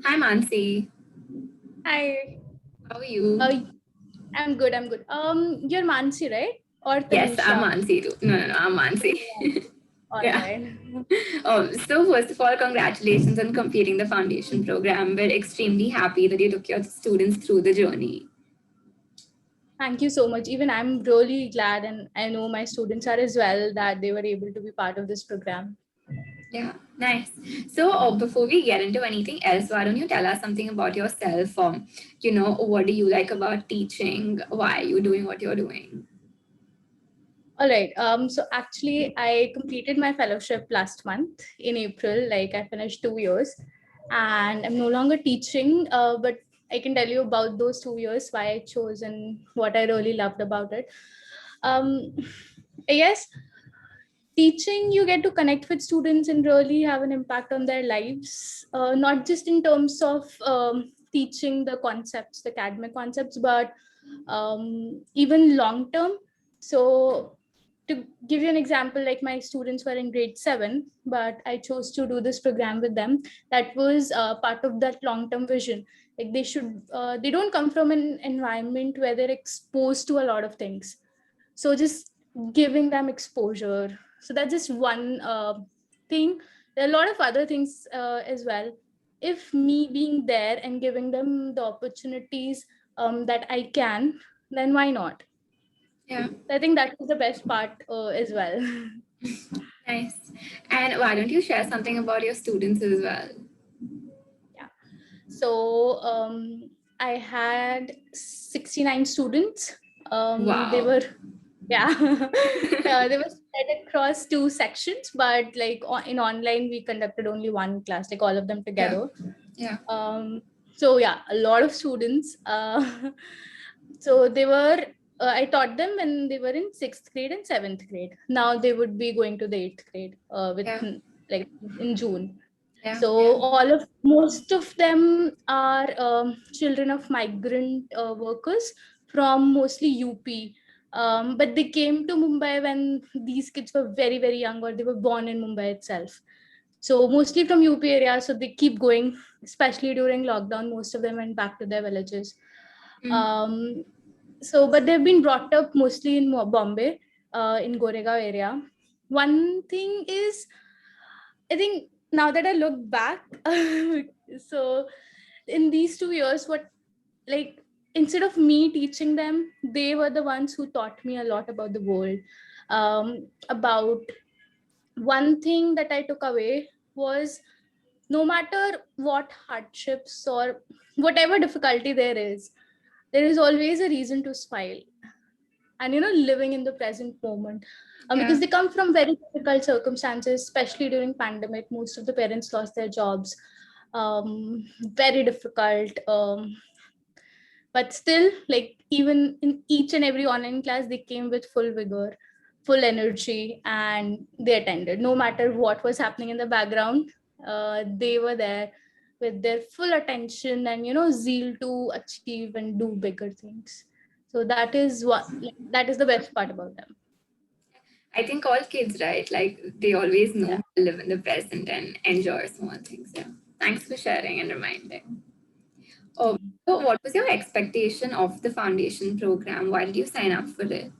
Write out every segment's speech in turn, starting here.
Hi, Mansi. Hi. How are you? Uh, I'm good. I'm good. You're Mansi, right? Or Yes, I'm Tanisha? Mansi too. No, I'm Mansi. All Yeah. right. So first of all, congratulations on completing the foundation program. We're extremely happy that you took your students through the journey. Thank you so much. Even I'm really glad, and I know my students are as well, that they were able to be part of this program. Yeah, nice. So before we get into anything else, why don't you tell us something about yourself? What do you like about teaching? Why are you doing what you're doing? All right. So actually, I completed my fellowship last month in April. Like I finished 2 years, and I'm no longer teaching. But I can tell you about those 2 years, why I chose and what I really loved about it. Um, I guess teaching, you get to connect with students and really have an impact on their lives, not just in terms of teaching the concepts, the academic concepts, but even long term. So to give you an example, like my students were in grade 7, but I chose to do this program with them. That was part of that long term vision. Like they don't come from an environment where they're exposed to a lot of things, so just giving them exposure. So that's just one thing. There are a lot of other things as well. If me being there and giving them the opportunities that I can, then why not? Yeah, I think that is the best part as well. nice. And why don't you share something about your students as well? Yeah. So I had 69 students. They Wow. were, yeah, they were spread across two sections, but like in online we conducted only one class, like all of them Yeah, together. yeah, um so yeah, a lot of students. So they were, I taught them when they were in 6th grade and 7th grade. Now they would be going to the 8th grade with yeah, like in June. yeah, So yeah, most of them are children of migrant workers from mostly UP. But they came to Mumbai when these kids were very, very young, or they were born in Mumbai itself. So mostly from UP area. So they keep going, especially during lockdown. Most of them went back to their villages. mm, Um, but they've been brought up mostly in Bombay, in Goregaon area. One thing is, I think now that I look back, so in these 2 years, what, like, instead of me teaching them, they were the ones who taught me a lot about the world. About one thing that I took away was, no matter what hardships or whatever difficulty there is always a reason to smile. And living in the present moment, yeah, because they come from very difficult circumstances, especially during pandemic. Most of the parents lost their jobs. Very difficult. But still, like, even in each and every online class, they came with full vigor, full energy, and they attended no matter what was happening in the background. They were there with their full attention and zeal to achieve and do bigger things. So that is the best part about them. I think all kids, right? Like they always know Yeah. how to live in the present and enjoy small things. Yeah. Thanks for sharing and reminding. Oh, so what was your expectation of the foundation program? Why did you sign up for it?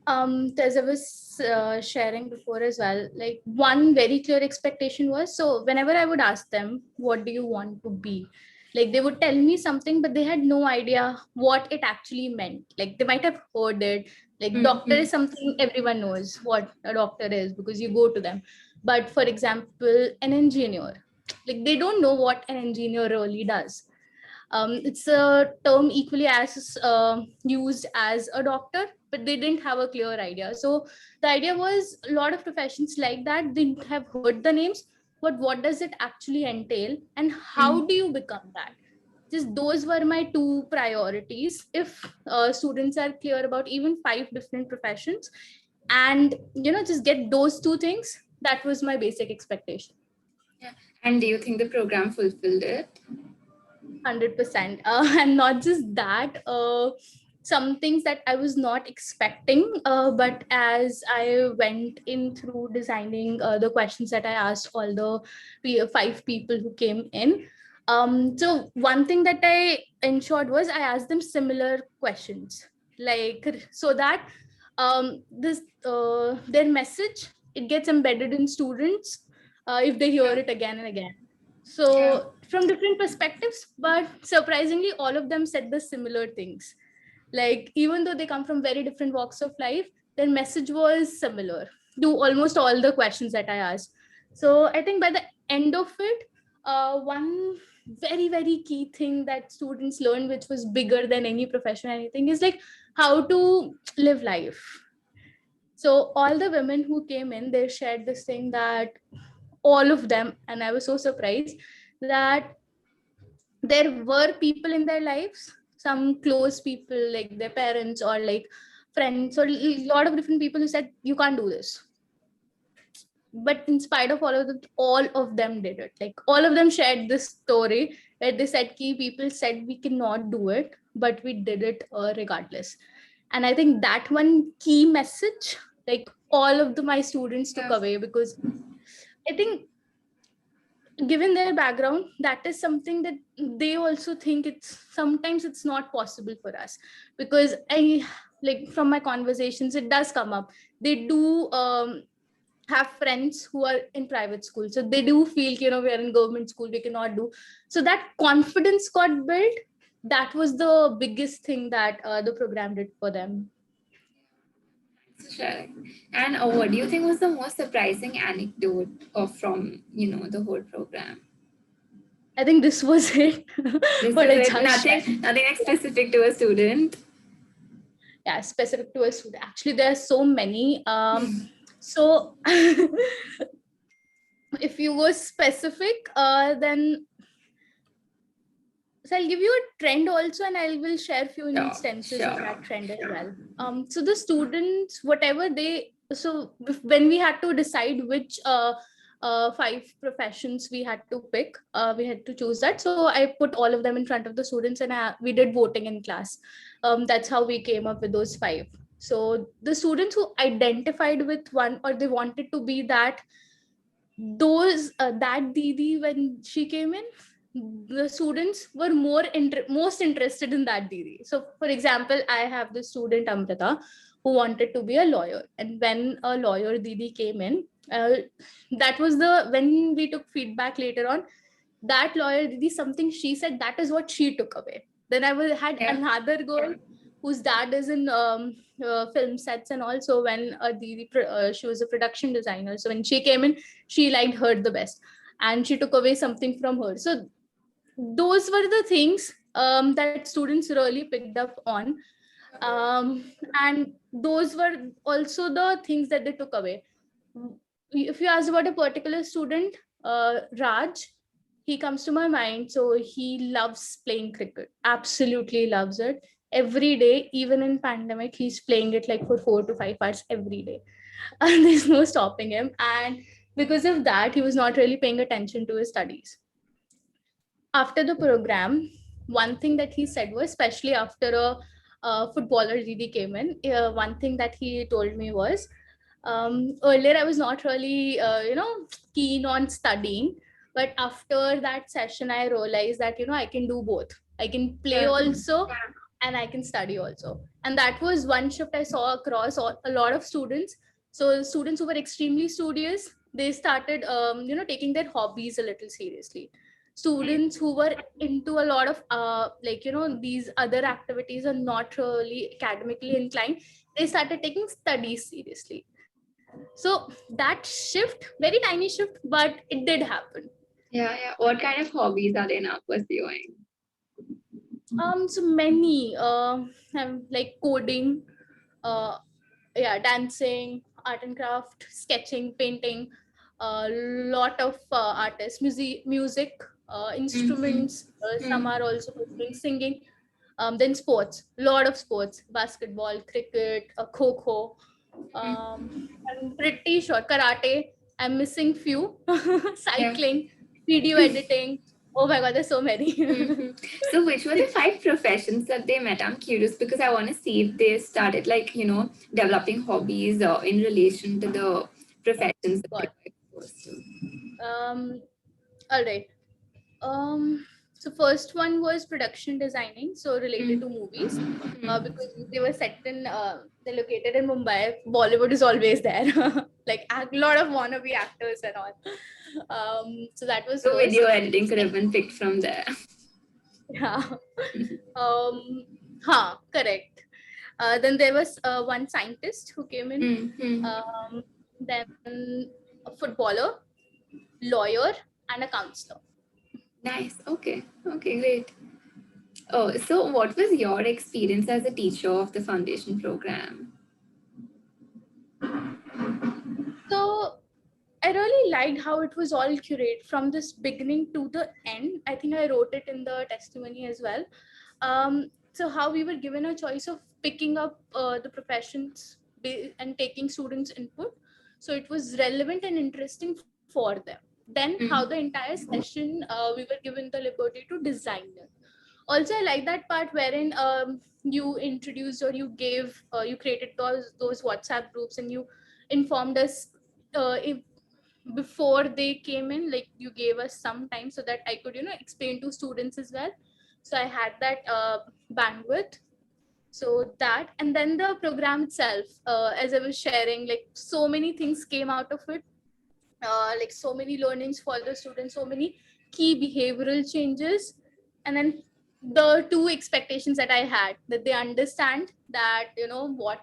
As I was sharing before as well, like one very clear expectation was, so whenever I would ask them, what do you want to be? Like they would tell me something, but they had no idea what it actually meant. Like they might have heard it, like doctor Mm-hmm. is something everyone knows what a doctor is because you go to them. But for example, an engineer, like they don't know what an engineer really does. It's a term equally as used as a doctor, but they didn't have a clear idea. So the idea was, a lot of professions like that, they have heard the names, but what does it actually entail and how do you become that? Just those were my two priorities. If students are clear about even 5 different professions, and just get those two things, that was my basic expectation. Yeah. And do you think the program fulfilled it? 100%. And not just that. some things that I was not expecting. But as I went in through designing the questions that I asked all the 5 people who came in, so one thing that I ensured was I asked them similar questions, like so that this their message, it gets embedded in students if they hear Yeah. it again and again. Yeah. So from different perspectives, but surprisingly, all of them said the similar things. Like even though they come from very different walks of life, their message was similar to almost all the questions that I asked. So I think by the end of it, one very key thing that students learned, which was bigger than any profession or anything, is like how to live life. So all the women who came in, they shared this thing that all of them, and I was so surprised that there were people in their lives, some close people like their parents or like friends or a lot of different people who said you can't do this, but in spite of all of them did it. Like all of them shared this story where they said key people said we cannot do it, but we did it regardless. And I think that one key message, like all of my students took Yeah. away, because I think given their background, that is something that they also think it's sometimes it's not possible for us. Because I, like from my conversations, it does come up. They do have friends who are in private school, so they do feel, we are in government school, we cannot do. So that confidence got built. That was the biggest thing that the program did for them. Thanks for sharing. And what do you think was the most surprising anecdote from the whole program? I think this was it. This What is I it. just shared. Nothing like specific to a student. Yeah, specific to a student, actually there are so many. So if you go specific, then so I'll give you a trend also, and I will share a few Sure, instances of sure. that trend as well. So the students, whatever they, so when we had to decide which 5 professions we had to pick, we had to choose that. So I put all of them in front of the students, and we did voting in class. That's how we came up with those 5. So the students who identified with one, or they wanted to be that, those that Didi, when she came in, the students were most interested in that Didi. So for example, I have the student Amrita who wanted to be a lawyer, and when a lawyer Didi came in, that was the when we took feedback later on, that lawyer Didi, something she said, that is what she took away. Then had Yeah. another girl whose dad is in film sets, and also when Didi, she was a production designer. So when she came in, she liked her the best, and she took away something from her. So those were the things that students really picked up on. And those were also the things that they took away. If you ask about a particular student, Raj, he comes to my mind. So he loves playing cricket, absolutely loves it. Every day, even in pandemic, he's playing it like for 4 to 5 hours every day. And there's no stopping him. And because of that, he was not really paying attention to his studies. After the program, one thing that he said was, especially after a footballer Didi came in, one thing that he told me was, earlier I was not really, keen on studying, but after that session, I realized that, I can do both. I can play Yeah. also, and I can study also. And that was one shift I saw across a lot of students. So students who were extremely studious, they started, taking their hobbies a little seriously. Students who were into a lot of these other activities and not really academically inclined, they started taking studies seriously. So that shift, very tiny shift, but it did happen. Yeah, yeah. What kind of hobbies are they now pursuing? So many like coding, uh yeah, dancing, art and craft, sketching, painting, a lot of artists, music, Mm-hmm. instruments, some are also pursuing singing. Then sports, a lot of sports, basketball, cricket, kho. I'm pretty sure karate. I'm missing few. Yeah. Cycling, video editing. Oh my God, there's so many. Hmm. So, which were the five professions that they met? I'm curious because I want to see if they started, like, developing hobbies in relation to the professions that they God. were exposed to. Um, all right. Um, so first one was production designing, so related to Mm. movies, Mm. because they were set in, they're located in Mumbai. Bollywood is always there, like a lot of wannabe actors and all. So that was So, video first. editing could have been picked from there. Yeah. Correct. Then there was one scientist who came in. Mm-hmm. Then a footballer, lawyer, and a counselor. Nice. Okay. Okay, great. Oh, so what was your experience as a teacher of the foundation program? So I really liked how it was all curated from this beginning to the end. I think I wrote it in the testimony as well. So how we were given a choice of picking up the professions and taking students' input. So it was relevant and interesting for them. Then how the Mm. entire session we were given the liberty to design it. Also, I like that part wherein you introduced or you created those WhatsApp groups and you informed us if before they came in, like you gave us some time so that I could explain to students as well. So I had that bandwidth. So that, and then the program itself, as I was sharing, like so many things came out of it, like so many learnings for the students, so many key behavioral changes. And then the two expectations that I had, that they understand that what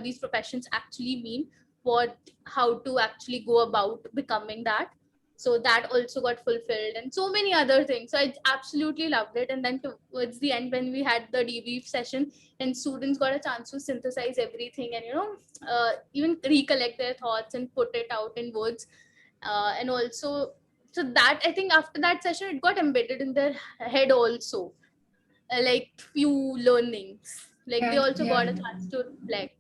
these professions actually mean, what how to actually go about becoming that. So that also got fulfilled, and so many other things. So I absolutely loved it. And then towards the end, when we had the debrief session and students got a chance to synthesize everything and even recollect their thoughts and put it out in words, and also, so that I think after that session it got embedded in their head also, like few learnings, like they Yeah, also yeah, got a chance to reflect.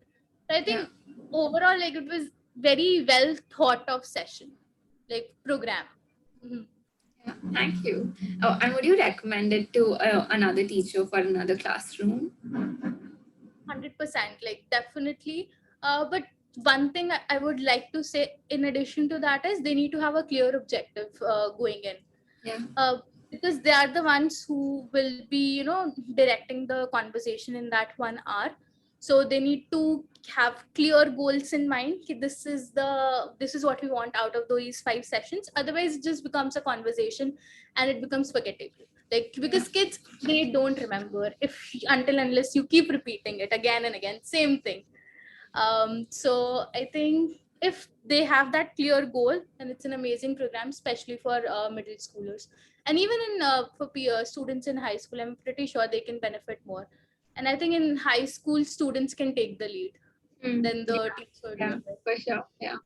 So I yeah, think overall, like it was very well thought of session, like program. Mhm. yeah. Thank you. Oh, and would you recommend it to another teacher for another classroom? 100%, like definitely. But one thing I would like to say in addition to that is they need to have a clear objective going in, Yeah, uh, because they are the ones who will be directing the conversation in that 1 hour. So they need to have clear goals in mind. This is what we want out of those 5 sessions. Otherwise it just becomes a conversation and it becomes forgettable, like yeah, because kids, they don't remember if until unless you keep repeating it again and again, same thing. So I think if they have that clear goal, then it's an amazing program, especially for middle schoolers, and even in for peer students in high school. I'm pretty sure they can benefit more. And I think in high school, students can take the lead than yeah, the teacher yeah, doing it. for sure. Yeah.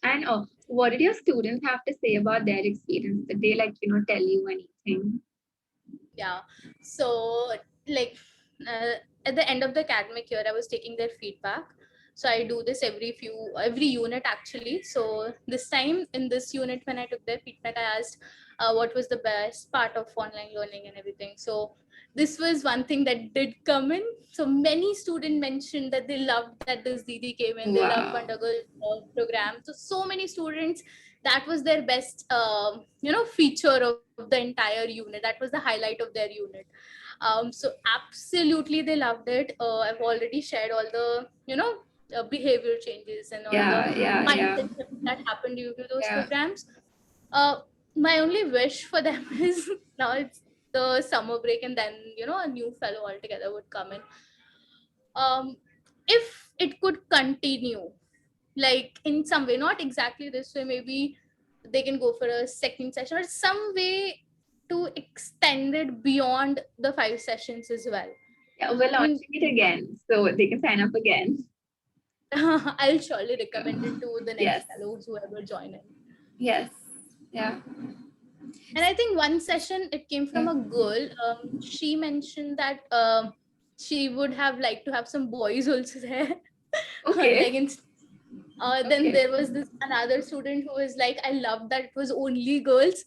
And what did your students have to say about their experience? Did they like, tell you anything? Yeah. So, like, at the end of the academic year, I was taking their feedback. So I do this every unit actually. So this time in this unit, when I took their feedback, I asked what was the best part of online learning and everything. So this was one thing that did come in. So many students mentioned that they loved that this Didi came in. They loved Wow. Wonderful program. So many students, that was their best feature of the entire unit. That was the highlight of their unit. So absolutely they loved it. I've already shared all the behavior changes and all the Yeah, yeah, yeah, mindset shifts that happened due to those yeah. programs. uh, my only wish for them is now it's the summer break, and then a new fellow altogether would come in. um, if it could continue, like in some way, not exactly this way, maybe they can go for a second session or some way to extend it beyond the 5 sessions as well. Yeah, we're I mean, launching it again, so they can sign up again. I'll surely Yeah. recommend it to the next Yes, fellows whoever join in. yes, yeah, And I think one session it came yeah. from a girl. She mentioned that she would have liked to have some boys also there. Like Okay, then okay. there was this another student who was like, I loved that it was only girls.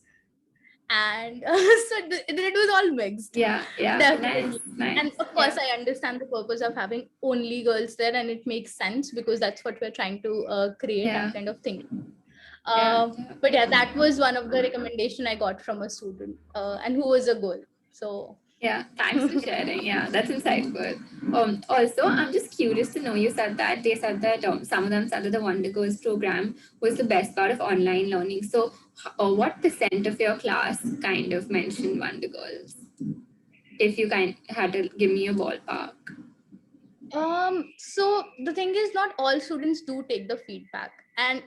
And it was all mixed, Yeah, yeah, nice, definitely. And nice. of course, Yeah, I understand the purpose of having only girls there, and it makes sense because that's what we're trying to create, that yeah, kind of thing. yeah, uh, yeah. but yeah, that was one of the recommendation I got from a student, and who was a girl. So Yeah, thanks for sharing. Yeah, that's insightful. Also, I'm just curious to know. You said that they said that some of them said that the Wonder Girls program was the best part of online learning. So, what percent of your class kind of mentioned Wonder Girls? If you kind had to give me a ballpark. so the thing is, not all students do take the feedback, and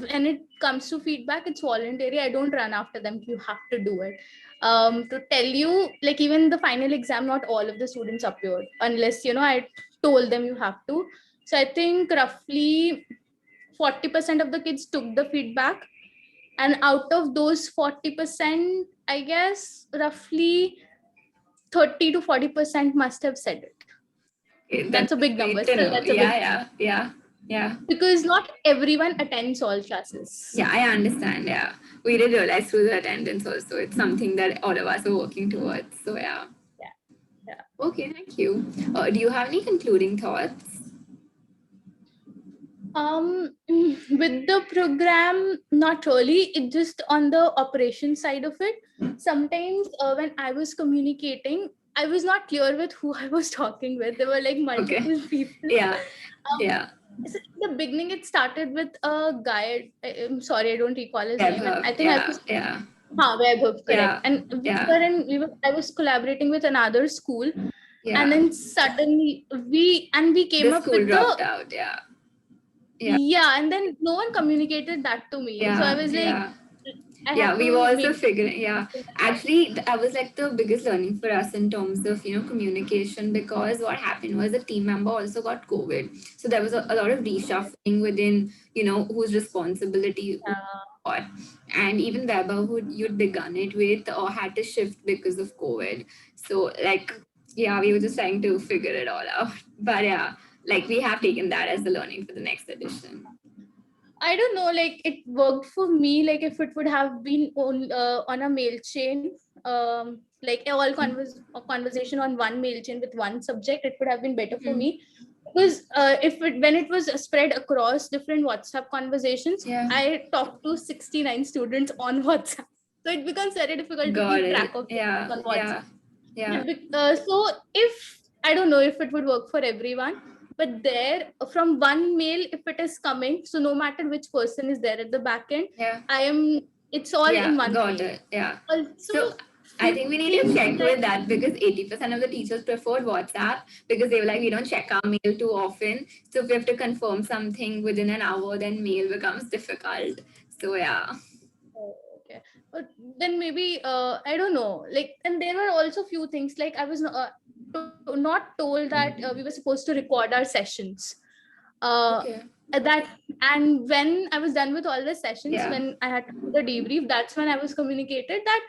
when it comes to feedback, it's voluntary. I don't run after them, you have to do it. To tell you, like, even the final exam, not all of the students appeared unless, I told them you have to. So I think roughly 40% of the kids took the feedback, and out of those 40%, I guess roughly 30 to 40% must have said it. Okay, That's that's a big number. great to Still, know. that's a Yeah, big number yeah, yeah, yeah. because not everyone attends all classes. Yeah, I understand. Yeah, we did realize through the attendance also. It's something that all of us are working towards. So yeah. Yeah, yeah. Okay, thank you. Do you have any concluding thoughts? With the program, not really. It just on the operation side of it. Sometimes when I was communicating, I was not clear with who I was talking with. There were like Okay. multiple people. Yeah, Um, yeah. so in the beginning, it started with a guy. I'm sorry, I don't recall his name. And Webhub. I think I Yeah, was, yeah, Vaibhav, correct. yeah, And yeah. I was collaborating with another school, and Yeah. then suddenly we came The up school with the, dropped out. Yeah, yeah, yeah, and then no one communicated that to me, so I yeah, was like, yeah. I Yeah, have we were to also make figuring. Yeah, actually, that was like the biggest learning for us in terms of communication, because what happened was a team member also got COVID, so there was a lot of reshuffling within whose responsibility who got, and even Weber, who you'd begun it with, or had to shift because of COVID. So like, yeah, we were just trying to figure it all out, but yeah, like we have taken that as the learning for the next edition. I don't know, like it worked for me. Like if it would have been on a mail chain, like a conversation on one mail chain with one subject, it would have been better for Mhm. me. Because when it was spread across different WhatsApp conversations, Yeah. I talked to 69 students on WhatsApp. So it becomes very difficult to Got keep track it. of things Yeah, on WhatsApp. yeah, yeah, So if I don't know if it would work for everyone, but there from one mail, if it is coming, so no matter which person is there at the back end, yeah, it's all in yeah. one Got mail. it. Yeah. Also, So I few think we need to things check like, with that, because 80% of the teachers preferred WhatsApp, because they were like, we don't check our mail too often. So if we have to confirm something within an hour, then mail becomes difficult. So yeah. oh, okay, but then maybe I don't know, like, and there were also few things like I was not told that we were supposed to record our sessions. uh Okay. that, and when I was done with all the sessions, Yeah. when I had to do the debrief, that's when I was communicated that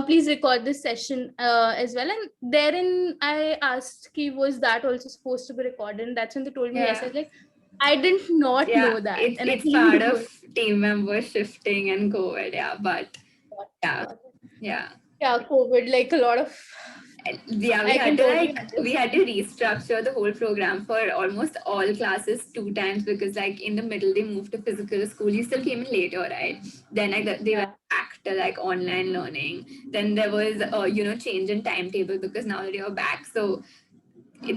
please record this session as well. And therein I asked, ki, was that also supposed to be recorded? And that's when they told me yes. I Yeah. was like, I did not Yeah. know that, It's and I it's cleaned part it of was. team member shifting and COVID. Yeah. But yeah. Got it. Yeah. Yeah, COVID, like a lot of, Yeah, we I had can to totally like we understand. had to restructure the whole program for almost all classes two times, because like in the middle they moved to physical school. You still came in later, right? Then they went Yeah. back to like online learning. Then there was change in timetable, because now that you're back. So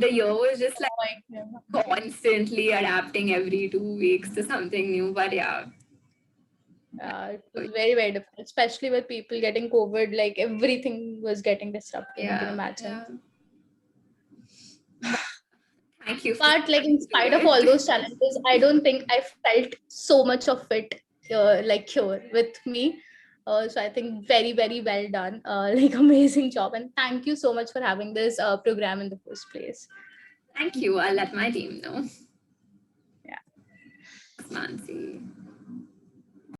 the year was just like Like, yeah. constantly adapting every 2 weeks to something new. But yeah, It was very, very difficult, especially with people getting COVID. Like everything was getting disrupted. You can yeah, imagine. yeah. But thank you for But like in through spite of all it. those challenges, I don't think I felt so much of it like here with me. So I think very, very well done. Like amazing job, and thank you so much for having this program in the first place. Thank you. I'll let my team know. Yeah. Thanks, Mansi.